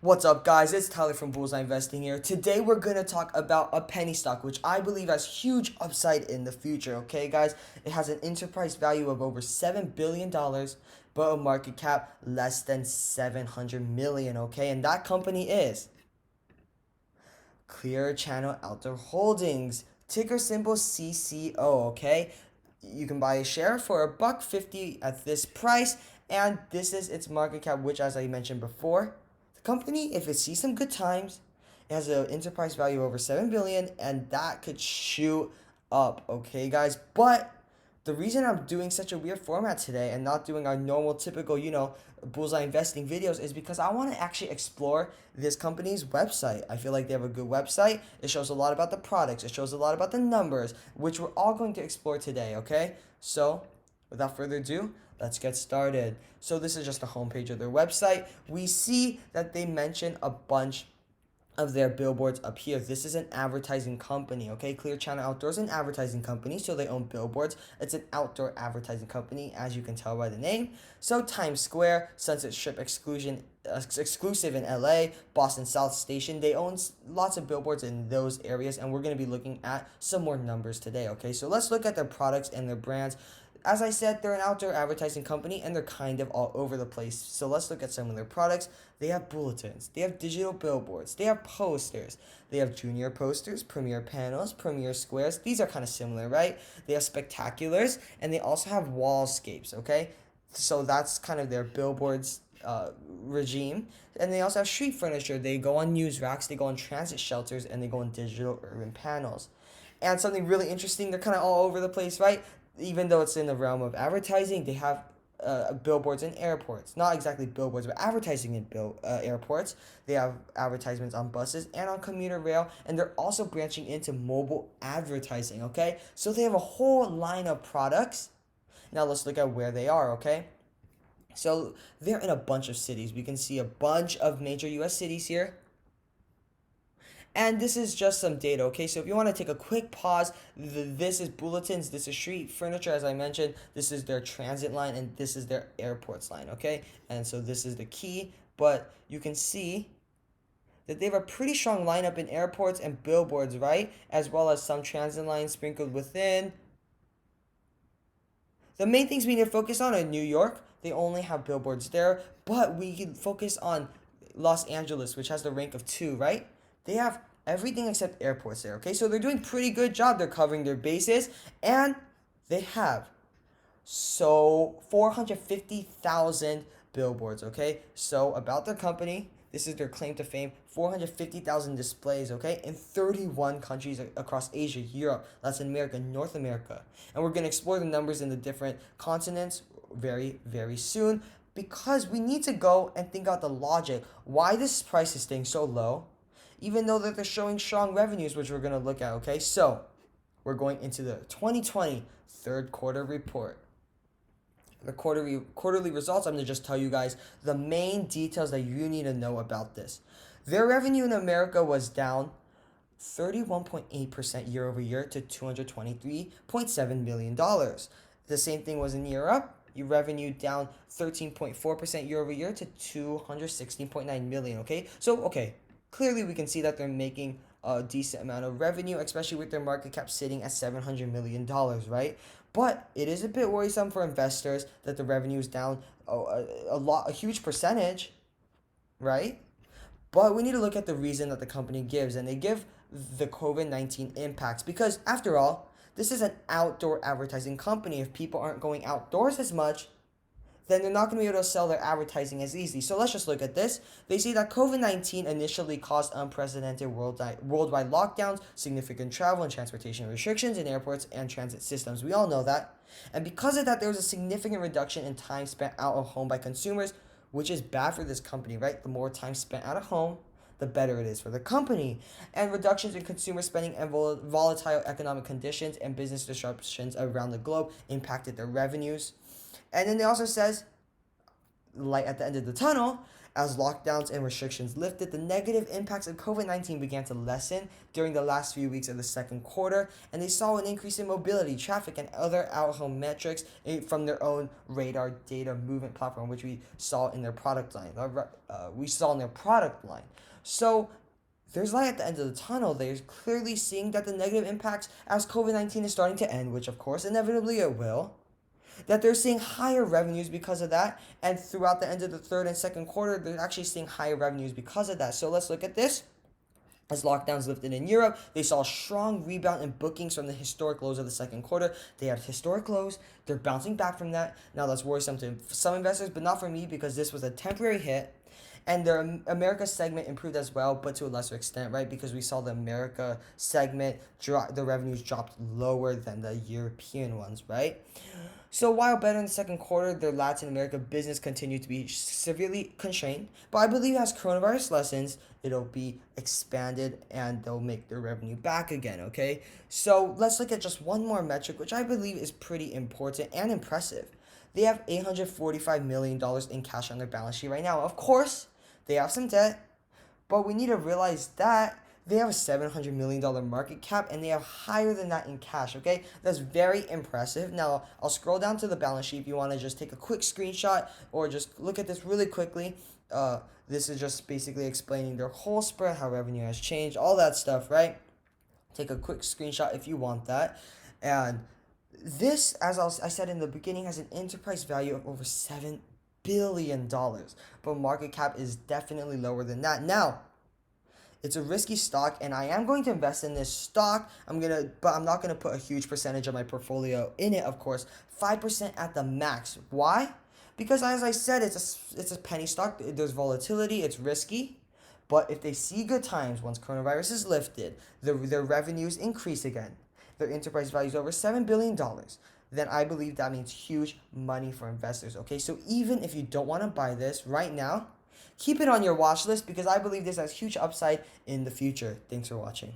What's up, guys? It's Tyler from Bullseye Investing here. Today, we're going to talk about a penny stock, which I believe has huge upside in the future. Okay, guys? It has an enterprise value of over $7 billion, but a market cap less than 700 million. Okay, and that company is Clear Channel Outdoor Holdings, ticker symbol CCO. Okay, you can buy a share for a buck 50 at this price, and this is its market cap, which, as I mentioned before, the company, if it sees some good times, it has an enterprise value over 7 billion, and that could shoot up. Okay, guys, but the reason I'm doing such a weird format today and not doing our normal typical, bullseye investing videos is because I want to actually explore this company's website. I feel like they have a good website. It shows a lot about the products, it shows a lot about the numbers, which we're all going to explore today, okay? So, without further ado, let's get started. So, this is just the homepage of their website. We see that they mention a bunch of their billboards up here. This is an advertising company, okay? Clear Channel Outdoor is an advertising company, so they own billboards. It's an outdoor advertising company, as you can tell by the name. So Times Square, Sunset Strip exclusive in LA, Boston South Station, they own lots of billboards in those areas, and we're going to be looking at some more numbers today, okay? So let's look at their products and their brands. As I said, they're an outdoor advertising company and they're kind of all over the place. So let's look at some of their products. They have bulletins, they have digital billboards, they have posters, they have junior posters, premier panels, premier squares. These are kind of similar, right? They have spectaculars and they also have wallscapes, okay? So that's kind of their billboards regime. And they also have street furniture. They go on news racks, they go on transit shelters, and they go on digital urban panels. And something really interesting, they're kind of all over the place, right? Even though it's in the realm of advertising, they have billboards in airports. Not exactly billboards, but advertising in airports. They have advertisements on buses and on commuter rail, and they're also branching into mobile advertising, okay? So they have a whole line of products. Now let's look at where they are, okay? So they're in a bunch of cities. We can see a bunch of major US cities here. And this is just some data, okay? So if you want to take a quick pause, this is bulletins, this is street furniture, as I mentioned, this is their transit line, and this is their airports line, okay? And so this is the key, but you can see that they have a pretty strong lineup in airports and billboards, right? As well as some transit lines sprinkled within. The main things we need to focus on are New York. They only have billboards there, but we can focus on Los Angeles, which has the rank of 2, right? They have everything except airports there, okay? So they're doing pretty good job. They're covering their bases, and they have 450,000 billboards, okay? So about their company, this is their claim to fame, 450,000 displays, okay? In 31 countries across Asia, Europe, Latin America, North America. And we're going to explore the numbers in the different continents very, very soon because we need to go and think out the logic why this price is staying so low, even though that they're showing strong revenues, which we're going to look at, okay? So we're going into the 2020 third quarter report. The quarterly results. I'm going to just tell you guys the main details that you need to know about this. Their revenue in America was down 31.8% year over year to $223.7 million. The same thing was in Europe. Your revenue down 13.4% year over year to 216.9 million. Okay, so clearly we can see that they're making a decent amount of revenue, especially with their market cap sitting at $700 million, right? But it is a bit worrisome for investors that the revenue is down a huge percentage, right? But we need to look at the reason that the company gives, and they give the COVID-19 impacts because, after all, this is an outdoor advertising company. If people aren't going outdoors as much, then they're not going to be able to sell their advertising as easily. So let's just look at this. They say that COVID-19 initially caused unprecedented worldwide lockdowns, significant travel and transportation restrictions in airports and transit systems. We all know that. And because of that, there was a significant reduction in time spent out of home by consumers, which is bad for this company, right? The more time spent out of home, the better it is for the company. And reductions in consumer spending and volatile economic conditions and business disruptions around the globe impacted their revenues. And then they also says light at the end of the tunnel As lockdowns and restrictions lifted, the negative impacts of COVID-19 began to lessen during the last few weeks of the second quarter, and they saw an increase in mobility, traffic, and other out-home metrics from their own radar data movement platform, which we saw in their product line. So there's light at the end of the tunnel. They're clearly seeing that the negative impacts as COVID-19 is starting to end, which of course inevitably it will, that they're seeing higher revenues because of that. And throughout the end of the third and second quarter, they're actually seeing higher revenues because of that. So let's look at this. As lockdowns lifted in Europe, they saw a strong rebound in bookings from the historic lows of the second quarter. They had historic lows. They're bouncing back from that. Now that's worrisome to some investors, but not for me because this was a temporary hit. And their America segment improved as well, but to a lesser extent, right? Because we saw the America segment the revenues dropped lower than the European ones, right? So while better in the second quarter, their Latin America business continued to be severely constrained. But I believe as coronavirus lessens, it'll be expanded and they'll make their revenue back again, okay? So let's look at just one more metric, which I believe is pretty important and impressive. They have $845 million in cash on their balance sheet right now. Of course, they have some debt, but we need to realize that they have a $700 million market cap and they have higher than that in cash, okay? That's very impressive. Now, I'll scroll down to the balance sheet if you want to just take a quick screenshot or just look at this really quickly. This is just basically explaining their whole spread, how revenue has changed, all that stuff, right? Take a quick screenshot if you want that. And this, as I said in the beginning, has an enterprise value of over $7 billion, but market cap is definitely lower than that. Now, it's a risky stock, and I am going to invest in this stock. But I'm not gonna put a huge percentage of my portfolio in it. Of course, 5% at the max. Why? Because as I said, it's a penny stock. There's volatility. It's risky. But if they see good times once coronavirus is lifted, their revenues increase again. Their enterprise value is over $7 billion. Then I believe that means huge money for investors. Okay, so even if you don't want to buy this right now, keep it on your watch list because I believe this has huge upside in the future. Thanks for watching.